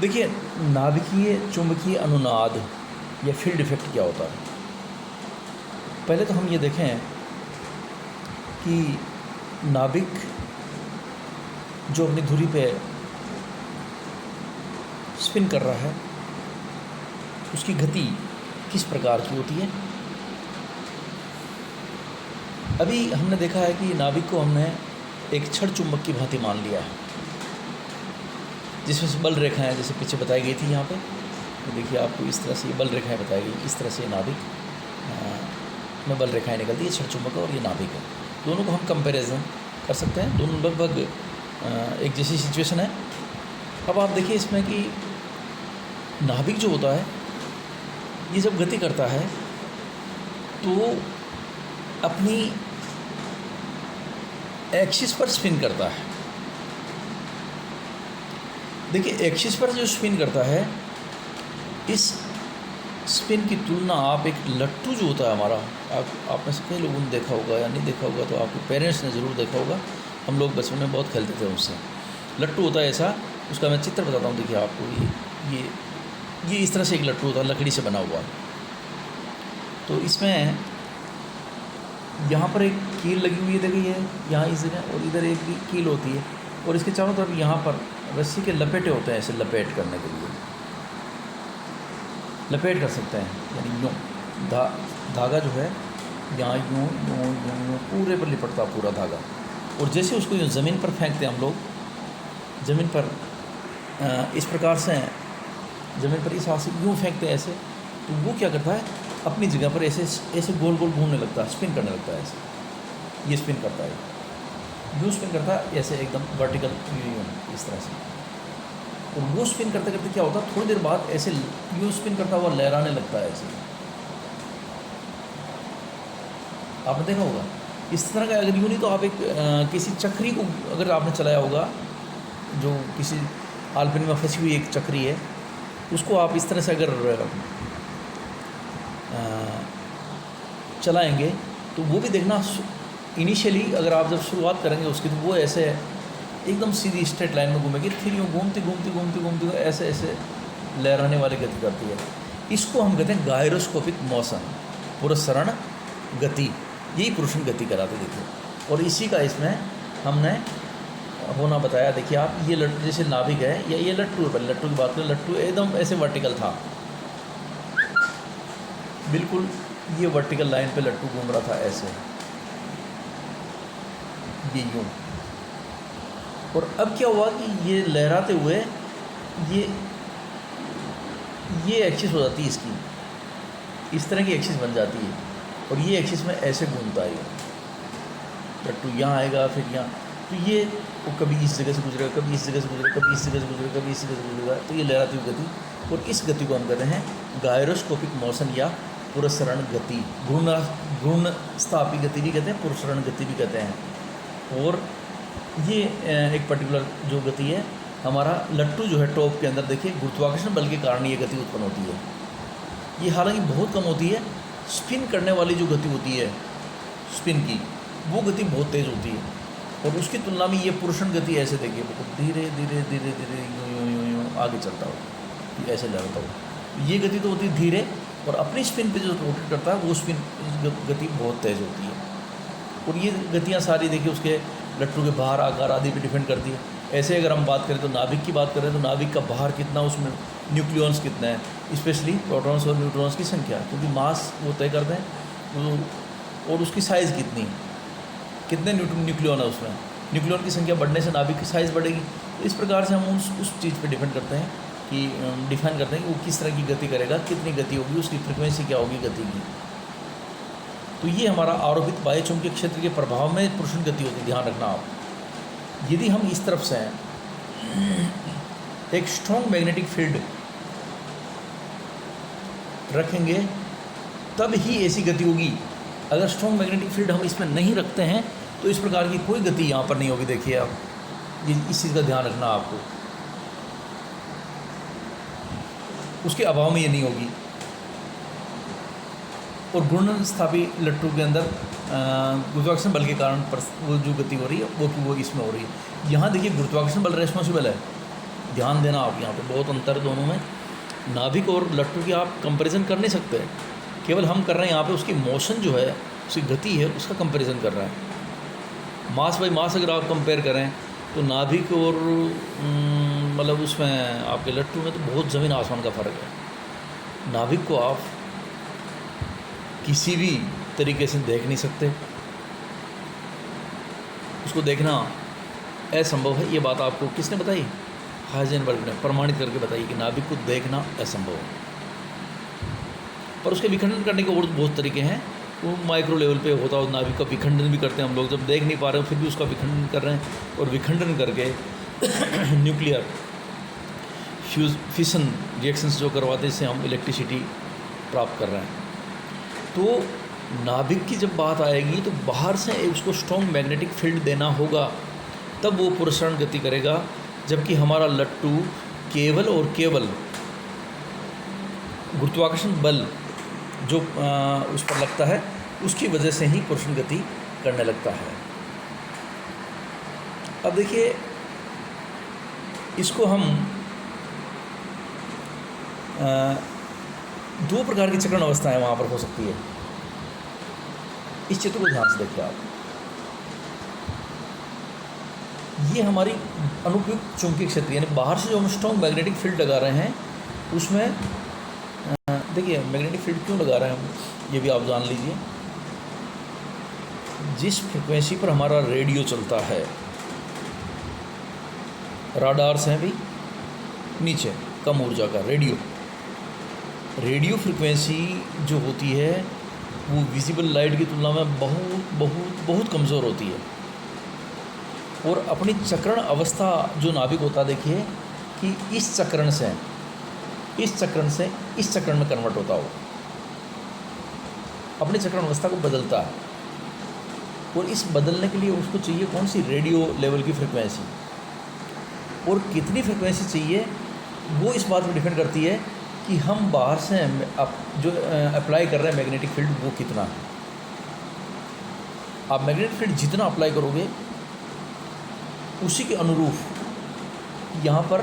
देखिए, नाभिकीय चुंबकीय अनुनाद या फील्ड इफेक्ट क्या होता है। पहले तो हम ये देखें कि नाभिक जो अपनी धुरी पे स्पिन कर रहा है उसकी गति किस प्रकार की होती है। अभी हमने देखा है कि नाभिक को हमने एक छड़ चुंबक की भांति मान लिया है, जिसमें से बल रेखाएं जैसे पीछे बताई गई थी यहाँ पे। तो देखिए आपको इस तरह से ये बल रेखाएं बताई गई, इस तरह से नाभिक में बल रेखाएं निकलती है, छड़ चुंबक और ये नाभिक है। दोनों को हम कंपैरिजन कर सकते हैं, दोनों लगभग एक जैसी सिचुएशन है। अब आप देखिए इसमें कि नाभिक जो होता है ये जब गति करता है तो अपनी एक्सिस पर स्पिन करता है। देखिए एक्सिस पर जो स्पिन करता है, इस स्पिन की तुलना आप एक लट्टू जो होता है हमारा, आप में से कई लोगों ने देखा होगा या नहीं देखा होगा, तो आपके पेरेंट्स ने ज़रूर देखा होगा। हम लोग बचपन में बहुत खेलते थे उससे। लट्टू होता है ऐसा, उसका मैं चित्र बताता हूँ। देखिए आपको ये इस तरह से एक लट्टू होता है, लकड़ी से बना हुआ। तो इसमें यहाँ पर एक कील लगी हुई है, देखिए यहाँ इस जगह, और इधर एक भी कील होती है, और इसके चारों तरफ यहाँ पर रस्सी के लपेटे होते हैं, ऐसे लपेट करने के लिए लपेट कर सकते हैं। यानी यूँ धागा जो है यहाँ यूँ यूँ यूँ यूँ पूरे पर लिपटता पूरा धागा, और जैसे उसको यूँ ज़मीन पर फेंकते हैं हम लोग, ज़मीन पर इस प्रकार से ज़मीन पर इस हाथ से यूँ फेंकते हैं ऐसे, तो वो क्या करता है अपनी जगह पर ऐसे ऐसे गोल गोल घूमने लगता है, स्पिन करने लगता है ऐसे। ये स्पिन करता है, यूँ स्पिन करता है ऐसे एकदम वर्टिकल यूँ इस तरह से। और वो स्पिन करते करते क्या होता है, थोड़ी देर बाद ऐसे यूँ स्पिन करता हुआ लहराने लगता है ऐसे। आपने देखा होगा इस तरह का। अगर यूँ नहीं तो आप एक किसी चक्री को अगर आपने चलाया होगा, जो किसी आलपिन में फंसी हुई एक चक्री है, उसको आप इस तरह से अगर चलाएंगे तो वो भी देखना, इनिशियली अगर आप जब शुरुआत करेंगे उसकी, तो वो ऐसे एकदम सीधी स्ट्रेट लाइन में घूमेगी, फिर यूँ घूमती घूमती घूमती घूमती ऐसे ऐसे लहराने वाली गति करती है। इसको हम कहते हैं गायरोस्कोपिक मोशन, पुरस्सरण गति। यही पुरुषण गति कराते देखिए। और इसी का इसमें हमने होना बताया। देखिए आप ये लट्टू जैसे नाभिक है, या ये लट्टू है, लट्टू की बात करें, लट्टू एकदम ऐसे वर्टिकल था, बिल्कुल ये वर्टिकल लाइन पे लट्टू घूम रहा था ऐसे, ये यूँ। और अब क्या हुआ कि ये लहराते हुए ये एक्सिस हो जाती है इसकी, इस तरह की एक्सिस बन जाती है, और ये एक्सिस में ऐसे घूमता है लट्टू। यहाँ आएगा फिर यहाँ, तो ये वो कभी इस जगह से गुजरेगा, कभी इस जगह से गुजरेगा, कभी इस जगह से गुजरेगा, कभी इस जगह से गुजरेगा। तो ये लहराती हुई गति, और इस गति को हम कहते हैं गायरोस्कोपिक मोशन या पुरस्सरण गति। घूर्णस्थापी गति भी कहते हैं, पुरस्सरण गति भी कहते हैं। और ये एक पर्टिकुलर जो गति है, हमारा लट्टू जो है टॉप के अंदर, देखिए गुरुत्वाकर्षण बल के कारण ये गति उत्पन्न होती है। ये हालांकि बहुत कम होती है। स्पिन करने वाली जो गति होती है स्पिन की, वो गति बहुत तेज़ होती है, और उसकी तुलना में ये पुरुषण गति ऐसे देखिए, बहुत धीरे धीरे धीरे धीरे यूँ यूँ यूँ आगे चलता हो, ऐसे लहरता हो। ये गति तो होती है धीरे, और अपनी स्पिन पे जो रोटेट करता है वो स्पिन गति बहुत तेज़ होती है। और ये गतियाँ सारी देखिए उसके लट्टू के बाहर आकार आदि पे डिपेंड करती है। ऐसे अगर हम बात करें तो नाभिक की बात करें तो नाभिक का बाहर कितना, उसमें न्यूक्लियॉन्स कितने हैं, स्पेशली प्रोटॉन्स और न्यूट्रॉन्स की संख्या, क्योंकि मास वो तय करते हैं, और उसकी साइज़ कितनी, कितने न्यूक्लियॉन है उसमें। न्यूक्लियॉन की संख्या बढ़ने से नाभिक की साइज़ बढ़ेगी। तो इस प्रकार से हम उस चीज़ पर डिपेंड करते हैं कि डिफाइन करते हैं कि वो किस तरह की गति करेगा, कितनी गति होगी, उसकी फ्रिक्वेंसी क्या होगी गति की। तो ये हमारा आरोपित वायुचुंबकीय क्षेत्र के प्रभाव में पुरुषण गति होती है। ध्यान रखना आप, यदि हम इस तरफ से एक स्ट्रॉन्ग मैग्नेटिक फील्ड रखेंगे तब ही ऐसी गति होगी। अगर स्ट्रॉन्ग मैग्नेटिक फील्ड हम इसमें नहीं रखते हैं तो इस प्रकार की कोई गति यहाँ पर नहीं होगी। देखिए आप, ये इस चीज़ का ध्यान रखना आपको, उसके अभाव में ये नहीं होगी। और घूर्णनस्थापी लट्टू के अंदर गुरुत्वाकर्षण बल के कारण वो जो गति हो रही है वो इसमें हो रही है। यहाँ देखिए गुरुत्वाकर्षण बल रेस्पॉन्सिबल है, ध्यान देना आप यहाँ पे, बहुत अंतर है दोनों में। नाभिक और लट्टू की आप कंपैरिजन कर नहीं सकते, केवल हम कर रहे हैं यहाँ पे उसकी मोशन जो है, उसकी गति है, उसका कंपैरिजन कर रहे हैं। मास बाई मास अगर आप कंपेयर करें तो नाभिक और मतलब उसमें आपके लट्टू में तो बहुत ज़मीन आसमान का फ़र्क है। नाभिक को आप किसी भी तरीके से देख नहीं सकते, उसको देखना असंभव है। ये बात आपको किसने बताई? हाइजेनबर्ग ने प्रमाणित करके बताई कि नाभिक को देखना असंभव है। पर उसके विखंडन करने के और बहुत तरीके हैं। वो माइक्रो लेवल पे होता है, नाभिक का विखंडन भी करते हैं हम लोग, जब देख नहीं पा रहे हो फिर भी उसका विखंडन कर रहे हैं, और विखंडन करके न्यूक्लियर फिशन रिएक्शंस जो करवाते हैं, इससे हम इलेक्ट्रिसिटी प्राप्त कर रहे हैं। तो नाभिक की जब बात आएगी तो बाहर से उसको स्ट्रॉन्ग मैग्नेटिक फील्ड देना होगा, तब वो प्रसारण गति करेगा। जबकि हमारा लट्टू केवल और केवल गुरुत्वाकर्षण बल जो उस पर लगता है उसकी वजह से ही प्रसारण गति करने लगता है। अब देखिए, इसको हम दो प्रकार की चक्रण अवस्थाएं वहाँ पर हो सकती है। इस चित्र को ध्यान से देखिए आप। ये हमारी अनुपयुक्त चुंबकीय क्षेत्र, यानी बाहर से जो हम स्ट्रॉन्ग मैग्नेटिक फील्ड लगा रहे हैं उसमें देखिए मैग्नेटिक फील्ड क्यों लगा रहे हैं हम, ये भी आप जान लीजिए। जिस फ्रिक्वेंसी पर हमारा रेडियो चलता है, राडार्स हैं भी नीचे, कम ऊर्जा का रेडियो फ्रिक्वेंसी जो होती है वो विजिबल लाइट की तुलना में बहुत बहुत बहुत कमज़ोर होती है। और अपनी चक्रण अवस्था जो नाभिक होता है, देखिए कि इस चक्रण से इस चक्रण में कन्वर्ट होता हो, अपनी चक्रण अवस्था को बदलता है। और इस बदलने के लिए उसको चाहिए कौन सी? रेडियो लेवल की फ्रिक्वेंसी। और कितनी फ्रिक्वेंसी चाहिए वो इस बात पर डिपेंड करती है कि हम बाहर से जो अप्लाई कर रहे हैं मैग्नेटिक फील्ड वो कितना है। आप मैग्नेटिक फील्ड जितना अप्लाई करोगे उसी के अनुरूप यहाँ पर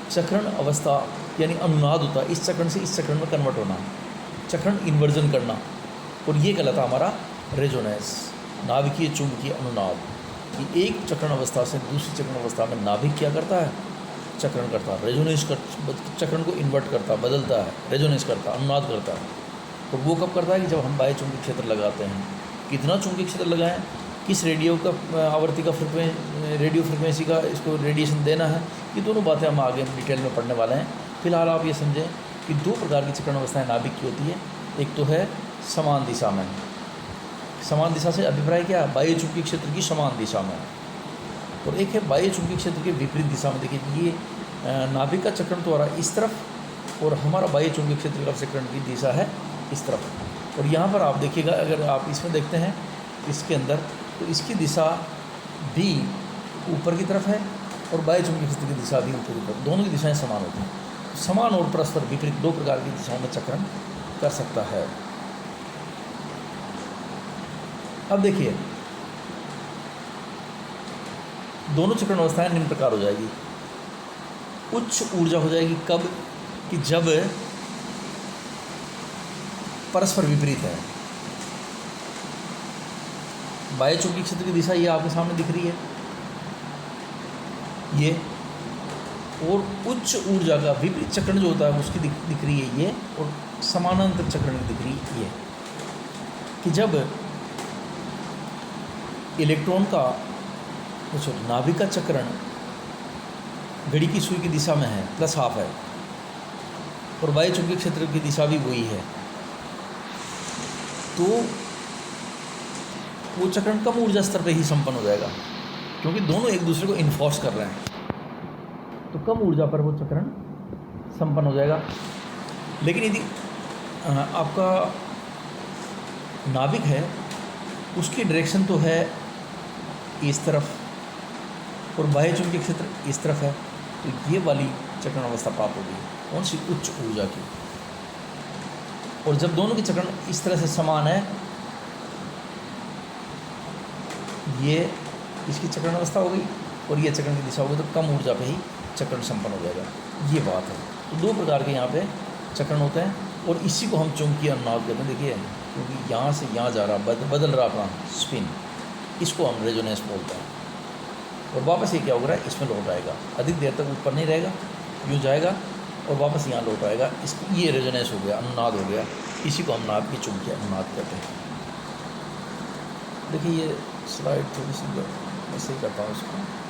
चक्रण अवस्था यानी अनुनाद होता है। इस चक्रण से इस चक्रण में कन्वर्ट होना, चक्रण इन्वर्जन करना, और ये कहलाता हमारा रेजोनेंस, नाभिकीय चुंबकीय अनुनाद। कि एक चक्रण अवस्था से दूसरी चक्रण अवस्था में नाभिक क्या करता है? चक्रण करता है, रेजोनेंस कर, चक्रण को इन्वर्ट करता है, बदलता है, रेजोनेंस करता है, अनुनाद करता है। और वो कब करता है? कि जब हम बाह्य चुंबकीय क्षेत्र लगाते हैं। कितना चुंबकीय क्षेत्र लगाएं, किस रेडियो का आवृत्ति का रेडियो फ्रिक्वेंसी का इसको रेडिएशन देना है, ये दोनों बातें हम आगे डिटेल में पढ़ने वाले हैं। फिलहाल आप ये समझें कि दो प्रकार की चक्रण अवस्थाएं नाभिक की होती है। एक तो है समान दिशा में, समान दिशा से अभिप्राय क्या है? बाह्य चुंबकीय क्षेत्र की समान दिशा में। और एक है बाह्य चुंबकीय क्षेत्र के विपरीत दिशा में। देखिए ये नाभिक का चक्रण तो आ रहा है इस तरफ, और हमारा बाह्य चुंबकीय क्षेत्र का चक्रण की दिशा है इस तरफ। और यहाँ पर आप देखिएगा, अगर आप इसमें देखते हैं इसके अंदर, तो इसकी दिशा भी ऊपर की तरफ है और बाह्य चुंबकीय क्षेत्र की दिशा भी ऊपर की तरफ, दोनों की दिशाएं समान होती हैं। समान और परस्पर विपरीत दो प्रकार की दिशाओं में चक्रण कर सकता है। अब देखिए, दोनों चक्रण अवस्थाएं निम्न प्रकार हो जाएगी। उच्च ऊर्जा हो जाएगी कब? कि जब परस्पर विपरीत है। बाह्य चुंबकीय क्षेत्र की दिशा ये आपके सामने दिख रही है, ये, और उच्च ऊर्जा का विपरीत चक्रण जो होता है उसकी दिख रही है ये, और समानांतर चक्रण की दिख रही है ये। कि जब इलेक्ट्रॉन का नाभिक का चक्रण घड़ी की सुई की दिशा में है, प्लस हाफ है, और बाह्य चुंबकीय क्षेत्र की दिशा भी वही है, तो वो चक्रण कम ऊर्जा स्तर पे ही संपन्न हो जाएगा, क्योंकि दोनों एक दूसरे को इन्फोर्स कर रहे हैं। तो कम ऊर्जा पर वो चक्रण संपन्न हो जाएगा। लेकिन यदि आपका नाभिक है, उसकी डायरेक्शन तो है इस तरफ, और बाह्य चुंबकीय क्षेत्र इस तरफ है, तो ये वाली चक्रण अवस्था प्राप्त होगी। कौन सी? उच्च ऊर्जा की। और जब दोनों की चक्रण इस तरह से समान है, ये इसकी चक्रण अवस्था हो गई और ये चक्रण की दिशा हो गई, तो कम ऊर्जा पे ही चक्रण संपन्न हो जाएगा। ये बात है। तो दो प्रकार के यहाँ पे चक्रण होते हैं और इसी को हम चुंबकीय अनुनाद कहते हैं। देखिए, क्योंकि यहाँ से यहाँ जा रहा, बदल रहा अपना स्पिन, इसको हम रेजोनेंस बोलते हैं। और वापस ये क्या होगा, इसमें लौट आएगा, अधिक देर तक ऊपर नहीं रहेगा, यूँ जाएगा और वापस यहाँ लौट आएगा। इसको ये रेजोनेंस हो गया, अनुनाद हो गया। इसी को हम नाद की चुंबकीय अनुनाद कहते हैं। देखिए ये स्लाइड थोड़ी सी ऐसे ही करता हूँ इसको।